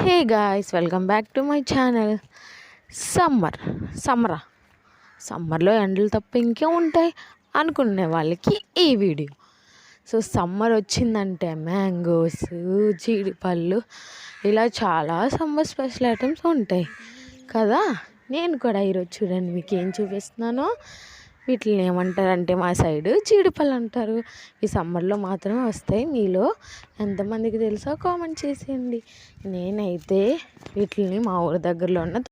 Hey guys, welcome back to my channel. సమ్మర్లో ఎండలు తప్ప ఇంకే ఉంటాయి అనుకునే వాళ్ళకి ఈ వీడియో. సో సమ్మర్ వచ్చిందంటే మ్యాంగోస్, జీడిపళ్ళు, ఇలా చాలా సమ్మర్ స్పెషల్ ఐటమ్స్ ఉంటాయి కదా. నేను కూడా ఈరోజు చూడండి మీకు ఏం చూపిస్తున్నానో. వీటిని ఏమంటారంటే మా సైడు జీడిపళ్ళు అంటారు. ఈ సమ్మర్లో మాత్రమే వస్తాయి. మీలో ఎంతమందికి తెలుసో కామెంట్ చేసేయండి. నేనైతే వీటిని మా ఊరి దగ్గరలో ఉన్న